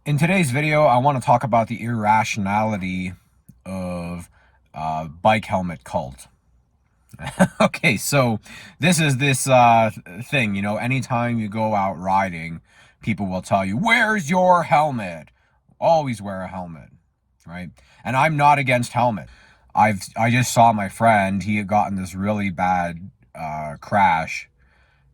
In today's video, I want to talk about the irrationality of bike helmet cult. Okay, so this is this thing, anytime you go out riding, people will tell you, "Where's your helmet?" Always wear a helmet, right? And I'm not against helmet. I just saw my friend, he had gotten this really bad crash,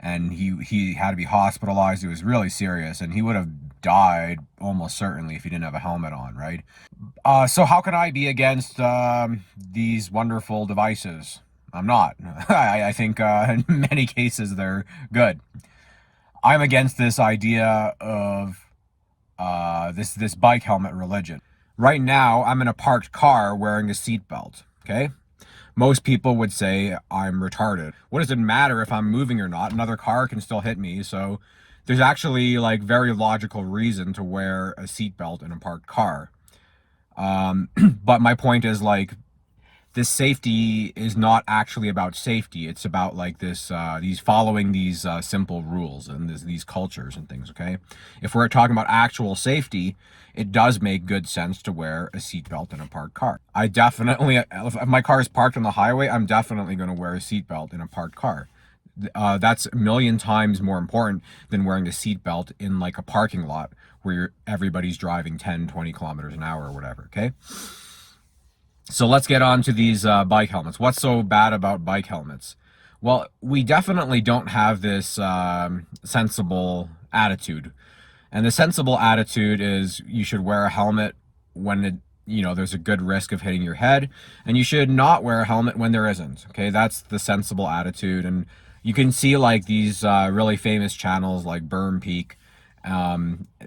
and he had to be hospitalized. It was really serious, and he would have died almost certainly if he didn't have a helmet on, right? So how can I be against these wonderful devices? I'm not. I think in many cases they're good. I'm against this idea of this bike helmet religion. Right now, I'm in a parked car wearing a seatbelt. Okay, most people would say I'm retarded. What does it matter if I'm moving or not? Another car can still hit me. So there's actually like very logical reason to wear a seatbelt in a parked car. But my point is, like, this safety is not actually about safety. It's about like these following these simple rules and these cultures and things. Okay, if we're talking about actual safety, it does make good sense to wear a seatbelt in a parked car. I definitely, if my car is parked on the highway, I'm definitely going to wear a seatbelt in a parked car. That's a million times more important than wearing a seatbelt in like a parking lot where everybody's driving 10, 20 kilometers an hour or whatever. Okay. So let's get on to these bike helmets. What's so bad about bike helmets? Well, we definitely don't have this sensible attitude. And the sensible attitude is you should wear a helmet when there's a good risk of hitting your head, and you should not wear a helmet when there isn't. Okay, that's the sensible attitude. And you can see like these really famous channels like Berm Peak.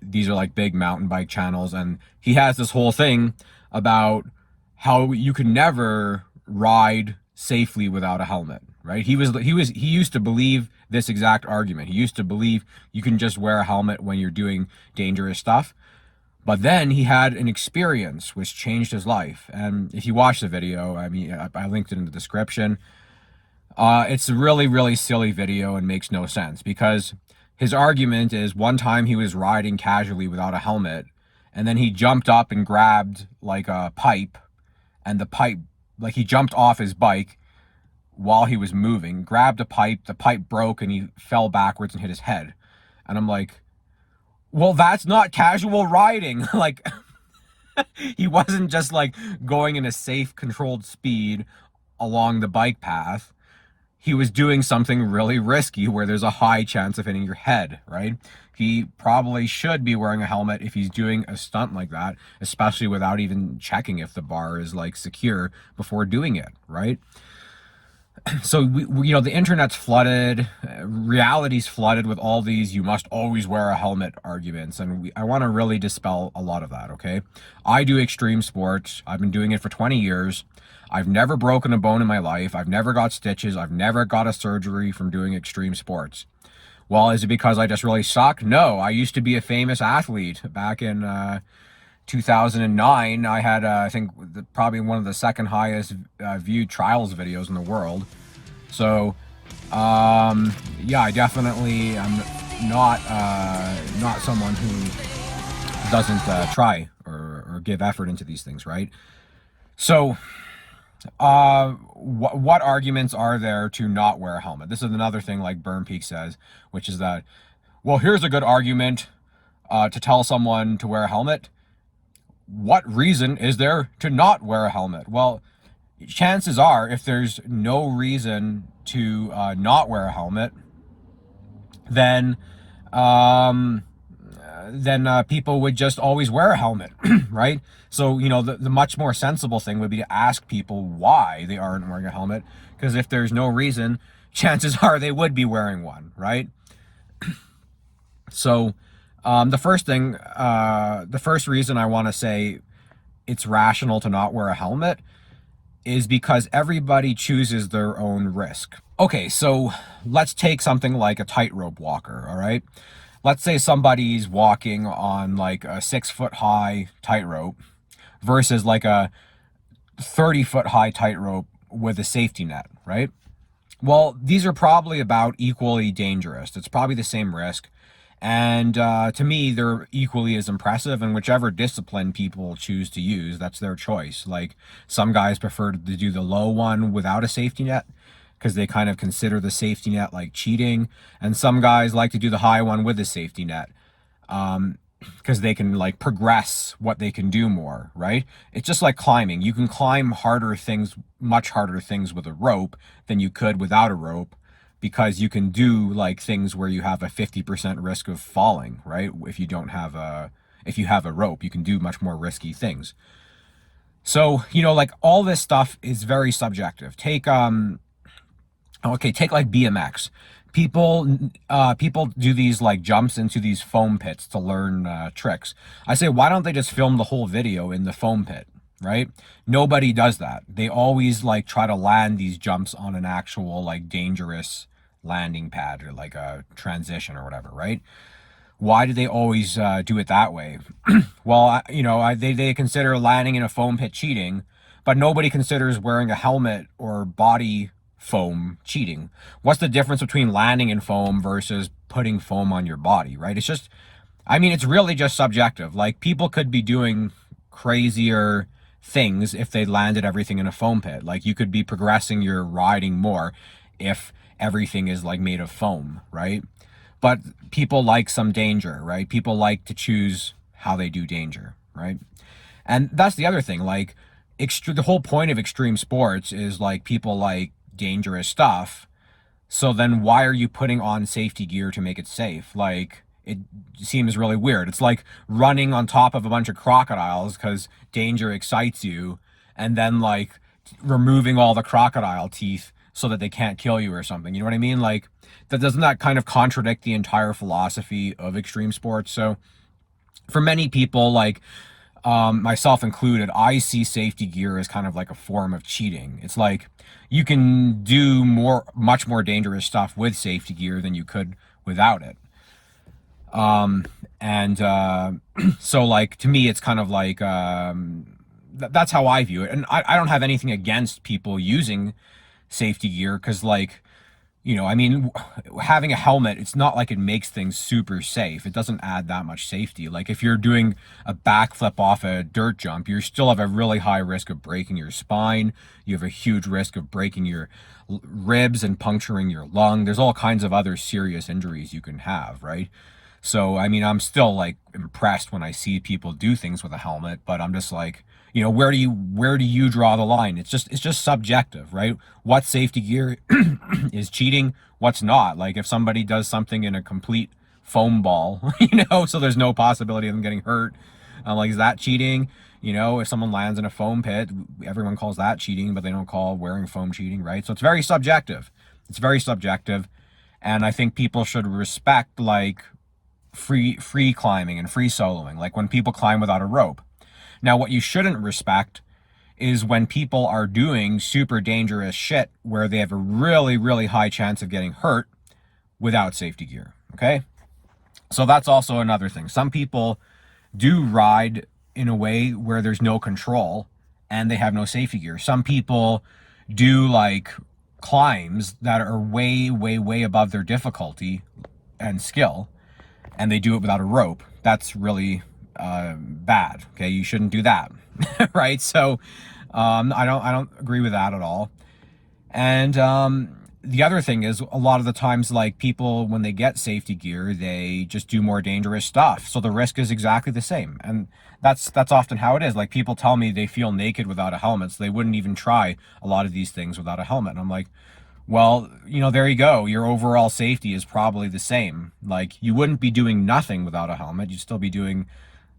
These are like big mountain bike channels, and he has this whole thing about how you can never ride safely without a helmet, right? He used to believe this exact argument. He used to believe you can just wear a helmet when you're doing dangerous stuff. But then he had an experience which changed his life. And if you watch the video, I mean, I linked it in the description. It's a really, really silly video and makes no sense, because his argument is one time he was riding casually without a helmet, and then he jumped up and grabbed like a pipe, and the pipe, like, he jumped off his bike while he was moving, grabbed a pipe, the pipe broke, and he fell backwards and hit his head. And I'm like, well, that's not casual riding. Like, he wasn't just like going in a safe, controlled speed along the bike path. He was doing something really risky where there's a high chance of hitting your head, right? He probably should be wearing a helmet if he's doing a stunt like that, especially without even checking if the bar is like secure before doing it, right? So the internet's flooded, reality's flooded with all these "you must always wear a helmet" arguments, and I want to really dispel a lot of that. Okay, I do extreme sports. I've been doing it for 20 years. I've never broken a bone in my life. I've never got stitches. I've never got a surgery from doing extreme sports. Well, is it because I just really suck? No, I used to be a famous athlete back in 2009. I had, I think, probably one of the second highest viewed trials videos in the world. So, yeah, I definitely am not someone who doesn't try or give effort into these things, right? So, what arguments are there to not wear a helmet? This is another thing like Berm Peak says, which is that, well, here's a good argument to tell someone to wear a helmet. What reason is there to not wear a helmet? Well, chances are, if there's no reason to not wear a helmet, then people would just always wear a helmet, right? So, the much more sensible thing would be to ask people why they aren't wearing a helmet, because if there's no reason, chances are they would be wearing one, right? So, the first reason I want to say it's rational to not wear a helmet is because everybody chooses their own risk. Okay, so let's take something like a tightrope walker, all right? Let's say somebody's walking on like a 6-foot high tightrope versus like a 30-foot high tightrope with a safety net, right? Well, these are probably about equally dangerous. It's probably the same risk. And to me, they're equally as impressive. And whichever discipline people choose to use, that's their choice. Like some guys prefer to do the low one without a safety net because they kind of consider the safety net like cheating. And some guys like to do the high one with a safety net because they can like progress what they can do more, right? It's just like climbing. You can climb harder things, much harder things with a rope than you could without a rope because you can do like things where you have a 50% risk of falling, right? If you don't have a if you have a rope, you can do much more risky things. So, like all this stuff is very subjective. Take like BMX. People do these like jumps into these foam pits to learn tricks. I say, why don't they just film the whole video in the foam pit, right? Nobody does that. They always like try to land these jumps on an actual like dangerous landing pad or like a transition or whatever, right? Why do they always do it that way? Well, they consider landing in a foam pit cheating, but nobody considers wearing a helmet or body foam cheating. What's the difference between landing in foam versus putting foam on your body, right? It's really just subjective. Like people could be doing crazier things if they landed everything in a foam pit. Like you could be progressing your riding more if everything is like made of foam, right? But people like some danger, right? People like to choose how they do danger, right? And that's the other thing. Like, the whole point of extreme sports is like people like dangerous stuff. So then why are you putting on safety gear to make it safe? Like, it seems really weird. It's like running on top of a bunch of crocodiles because danger excites you, and then like removing all the crocodile teeth so that they can't kill you or something. You know what I mean? Like, doesn't that kind of contradict the entire philosophy of extreme sports? So for many people, like myself included, I see safety gear as kind of like a form of cheating. It's like you can do much more dangerous stuff with safety gear than you could without it. And so like to me, it's kind of like that's how I view it. And I don't have anything against people using safety gear because like having a helmet, it's not like it makes things super safe. It doesn't add that much safety. Like if you're doing a backflip off a dirt jump, you still have a really high risk of breaking your spine. You have a huge risk of breaking your ribs and puncturing your lung. There's all kinds of other serious injuries you can have, right? So, I'm still like impressed when I see people do things with a helmet, but I'm just like, where do you draw the line? It's just subjective, right? What safety gear is cheating? What's not? Like if somebody does something in a complete foam ball, so there's no possibility of them getting hurt, like is that cheating? If someone lands in a foam pit, everyone calls that cheating, but they don't call wearing foam cheating, right? So it's very subjective. It's very subjective, and I think people should respect like free climbing and free soloing, like when people climb without a rope. Now, what you shouldn't respect is when people are doing super dangerous shit where they have a really, really high chance of getting hurt without safety gear. Okay? So that's also another thing. Some people do ride in a way where there's no control and they have no safety gear. Some people do like climbs that are way, way, way above their difficulty and skill, and they do it without a rope. That's really bad. Okay, you shouldn't do that, right? So I don't agree with that at all. And the other thing is a lot of the times, like people when they get safety gear, they just do more dangerous stuff. So the risk is exactly the same, and that's often how it is. Like people tell me they feel naked without a helmet, so they wouldn't even try a lot of these things without a helmet. And I'm like, well, there you go. Your overall safety is probably the same. Like you wouldn't be doing nothing without a helmet. You'd still be doing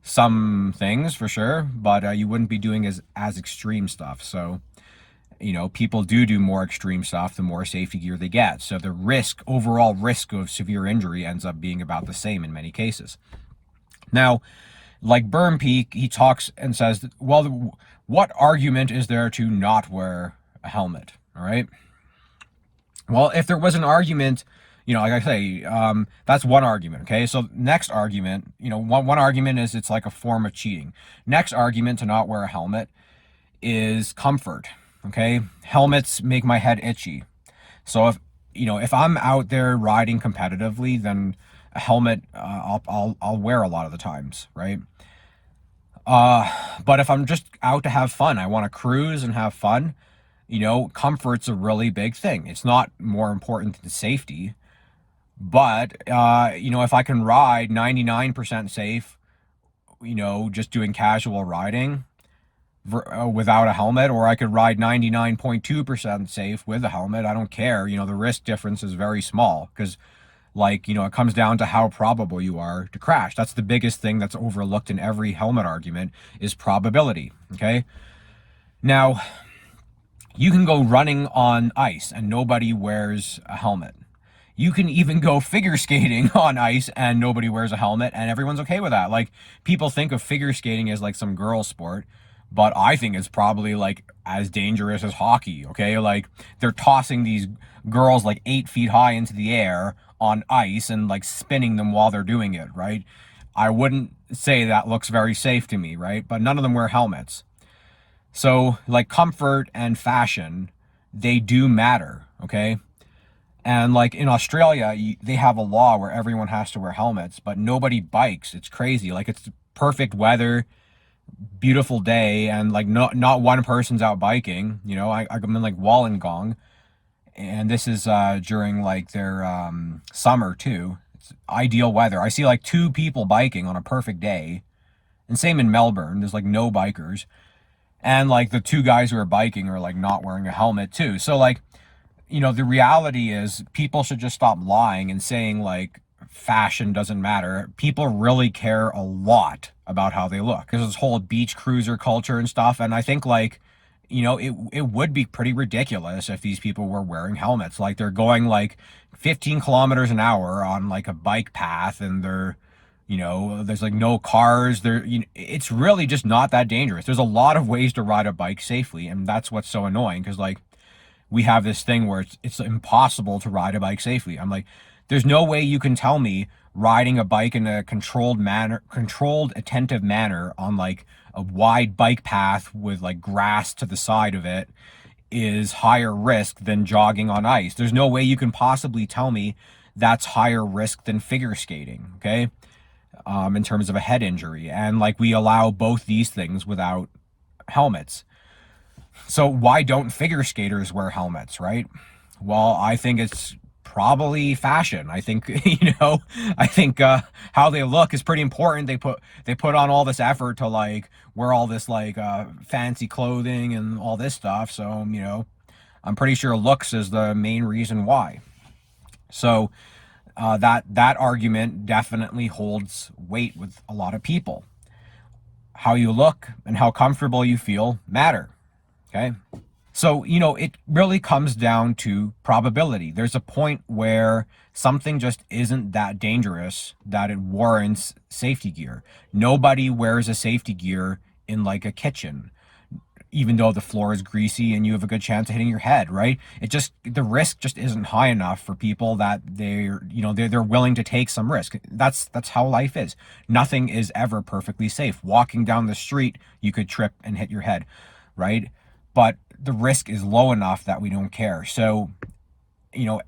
some things for sure, but you wouldn't be doing as extreme stuff. So, people do more extreme stuff the more safety gear they get. So the overall risk of severe injury ends up being about the same in many cases. Now, like Berm Peak, he talks and says, well, what argument is there to not wear a helmet? All right. Well, if there was an argument, like I say, that's one argument. Okay. So next argument, one argument is it's like a form of cheating. Next argument to not wear a helmet is comfort. Okay. Helmets make my head itchy. So if I'm out there riding competitively, then a helmet I'll wear a lot of the times, right? But if I'm just out to have fun, I want to cruise and have fun, comfort's a really big thing. It's not more important than safety, but if I can ride 99% safe, just doing casual riding without a helmet, or I could ride 99.2% safe with a helmet. I don't care. The risk difference is very small because, it comes down to how probable you are to crash. That's the biggest thing that's overlooked in every helmet argument is probability. Okay. Now, you can go running on ice and nobody wears a helmet. You can even go figure skating on ice and nobody wears a helmet and everyone's okay with that. Like, people think of figure skating as like some girl sport, but I think it's probably like as dangerous as hockey. Okay. Like, they're tossing these girls like 8 feet high into the air on ice and like spinning them while they're doing it. Right. I wouldn't say that looks very safe to me. Right. But none of them wear helmets. So, like, comfort and fashion, they do matter. Okay. And like in Australia, they have a law where everyone has to wear helmets, but nobody bikes. It's crazy. Like, it's perfect weather, beautiful day, and like not one person's out biking. I'm in like Wollongong, and this is during like their summer too. It's ideal weather. I see like 2 people biking on a perfect day, and same in Melbourne. There's like no bikers, and like the 2 guys who are biking are like not wearing a helmet too. So like, the reality is people should just stop lying and saying like fashion doesn't matter. People really care a lot about how they look. There's this whole beach cruiser culture and stuff. And I think like, it would be pretty ridiculous if these people were wearing helmets. Like, they're going like 15 kilometers an hour on like a bike path, and there's like no cars there. It's really just not that dangerous. There's a lot of ways to ride a bike safely. And that's what's so annoying. Cause like, we have this thing where it's impossible to ride a bike safely. I'm like, there's no way you can tell me riding a bike in a controlled, attentive manner on like a wide bike path with like grass to the side of it is higher risk than jogging on ice. There's no way you can possibly tell me that's higher risk than figure skating. Okay. In terms of a head injury. And like, we allow both these things without helmets. So why don't figure skaters wear helmets, right? Well, I think it's probably fashion. I think, how they look is pretty important. They put on all this effort to like wear all this like fancy clothing and all this stuff. So, I'm pretty sure looks is the main reason why. So that argument definitely holds weight with a lot of people. How you look and how comfortable you feel matter. Okay. So, it really comes down to probability. There's a point where something just isn't that dangerous that it warrants safety gear. Nobody wears a safety gear in like a kitchen, even though the floor is greasy and you have a good chance of hitting your head, right? The risk just isn't high enough for people that they're willing to take some risk. That's how life is. Nothing is ever perfectly safe. Walking down the street, you could trip and hit your head, right? But the risk is low enough that we don't care. So,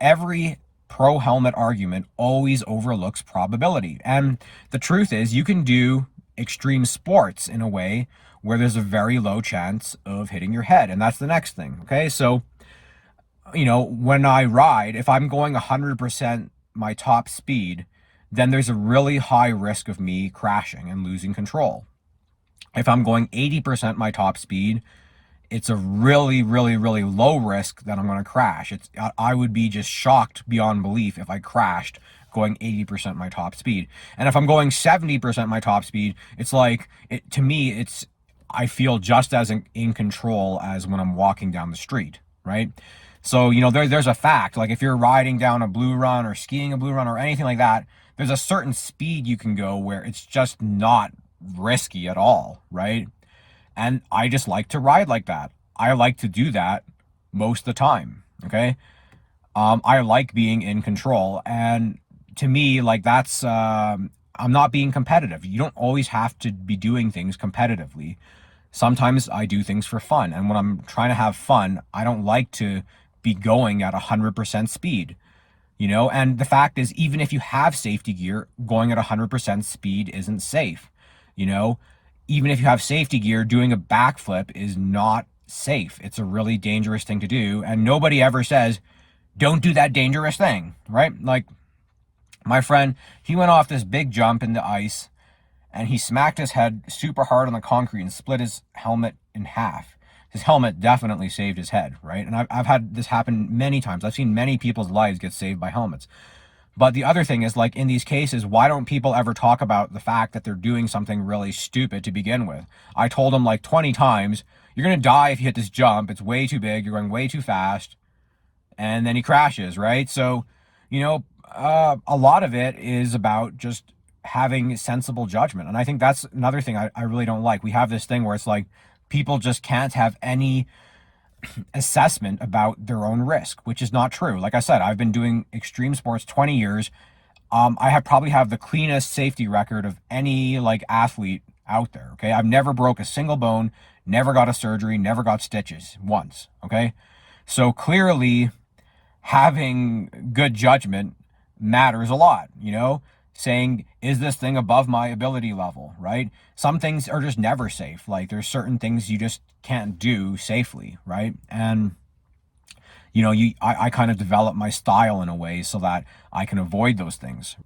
every pro helmet argument always overlooks probability. And the truth is, you can do extreme sports in a way where there's a very low chance of hitting your head. And that's the next thing. Okay. So, when I ride, if I'm going 100% my top speed, then there's a really high risk of me crashing and losing control. If I'm going 80% my top speed, it's a really, really, really low risk that I'm going to crash. I would be just shocked beyond belief if I crashed going 80% my top speed. And if I'm going 70% my top speed, it's like, to me, I feel just as in control as when I'm walking down the street, right? So, there's a fact, like if you're riding down a blue run or skiing a blue run or anything like that, there's a certain speed you can go where it's just not risky at all, right? And I just like to ride like that. I like to do that most of the time. Okay. I like being in control. And to me, like I'm not being competitive. You don't always have to be doing things competitively. Sometimes I do things for fun. And when I'm trying to have fun, I don't like to be going at 100% speed. And the fact is, even if you have safety gear, going at 100% speed isn't safe. You know, even if you have safety gear, doing a backflip is not safe. It's a really dangerous thing to do. And nobody ever says, don't do that dangerous thing, right? Like my friend, he went off this big jump in the ice and he smacked his head super hard on the concrete and split his helmet in half. His helmet definitely saved his head, right? And I've had this happen many times. I've seen many people's lives get saved by helmets. But the other thing is, like, in these cases, why don't people ever talk about the fact that they're doing something really stupid to begin with? I told him like 20 times, you're going to die if you hit this jump. It's way too big. You're going way too fast. And then he crashes, right? So, a lot of it is about just having sensible judgment. And I think that's another thing I really don't like. We have this thing where it's like people just can't have any assessment about their own risk, which is not true. Like I said, I've been doing extreme sports 20 years. I have probably have the cleanest safety record of any like athlete out there. Okay. I've never broke a single bone, never got a surgery, never got stitches once. Okay. So clearly having good judgment matters a lot, saying, is this thing above my ability level, right? Some things are just never safe. Like there's certain things you just can't do safely, right? And I kind of develop my style in a way so that I can avoid those things.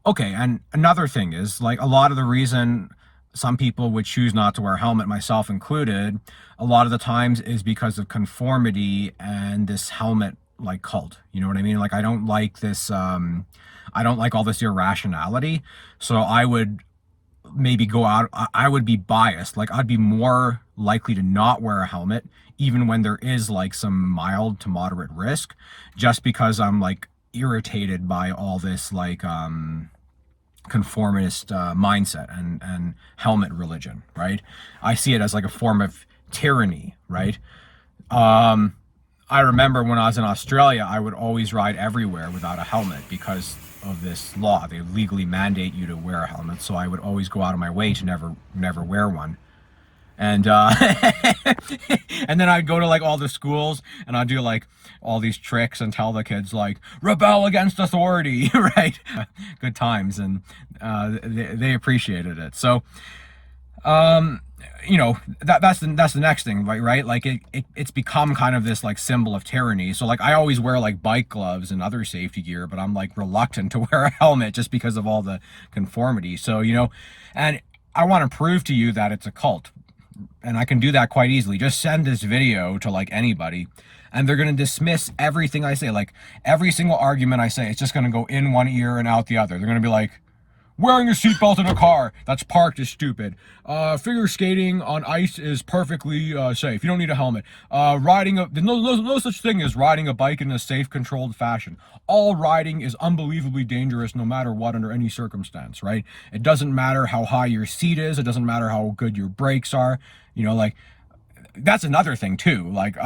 Okay, and another thing is like a lot of the reason some people would choose not to wear a helmet, myself included, a lot of the times is because of conformity and this helmet like cult. You know what I mean? Like I don't like this I don't like all this irrationality. So I would maybe go out, I would be biased. Like I'd be more likely to not wear a helmet, even when there is like some mild to moderate risk, just because I'm like irritated by all this like conformist mindset and helmet religion, right? I see it as like a form of tyranny, right? I remember when I was in Australia, I would always ride everywhere without a helmet because of this law. They legally mandate you to wear a helmet, so I would always go out of my way to never wear one. And and then I'd go to like all the schools and I'd do like all these tricks and tell the kids like rebel against authority, right? Good times, and they appreciated it. So that's the next thing, right? Like it's become kind of this like symbol of tyranny. So like I always wear like bike gloves and other safety gear, but I'm like reluctant to wear a helmet just because of all the conformity. So and I want to prove to you that it's a cult, and I can do that quite easily. Just send this video to like anybody and they're going to dismiss everything I say. Like every single argument I say, it's just going to go in one ear and out the other. They're going to be like, wearing a seatbelt in a car that's parked is stupid. Figure skating on ice is perfectly safe. You don't need a helmet. There's no such thing as riding a bike in a safe, controlled fashion. All riding is unbelievably dangerous no matter what, under any circumstance, right? It doesn't matter how high your seat is. It doesn't matter how good your brakes are. Like, that's another thing too. Like,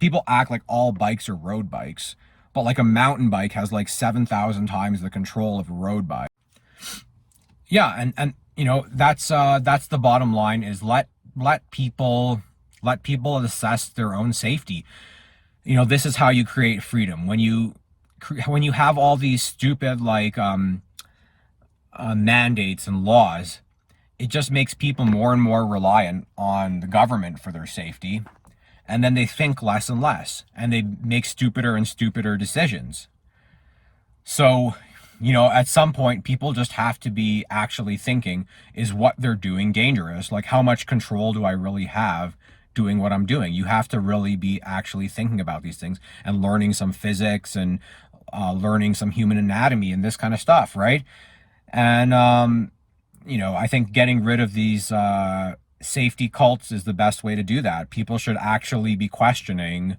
people act like all bikes are road bikes, but like a mountain bike has like 7,000 times the control of a road bike. Yeah, and that's the bottom line is let people assess their own safety. This is how you create freedom. When you have all these stupid like mandates and laws, it just makes people more and more reliant on the government for their safety, and then they think less and less, and they make stupider and stupider decisions. So, at some point, people just have to be actually thinking, is what they're doing dangerous? Like, how much control do I really have doing what I'm doing? You have to really be actually thinking about these things and learning some physics and learning some human anatomy and this kind of stuff, right? And, I think getting rid of these safety cults is the best way to do that. People should actually be questioning,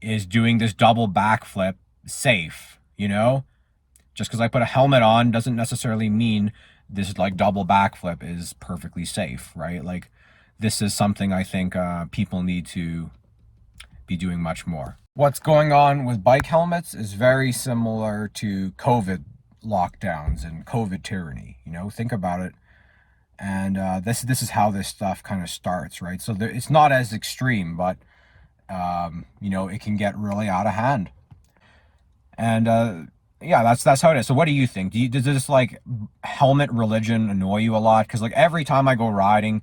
is doing this double backflip safe, Just because I put a helmet on doesn't necessarily mean this like double backflip is perfectly safe, right? Like this is something I think people need to be doing much more. What's going on with bike helmets is very similar to COVID lockdowns and COVID tyranny. Think about it. And this is how this stuff kind of starts, right? So it's not as extreme, but it can get really out of hand. And yeah, that's how it is. So what do you think? Does this like helmet religion annoy you a lot? Because like every time I go riding,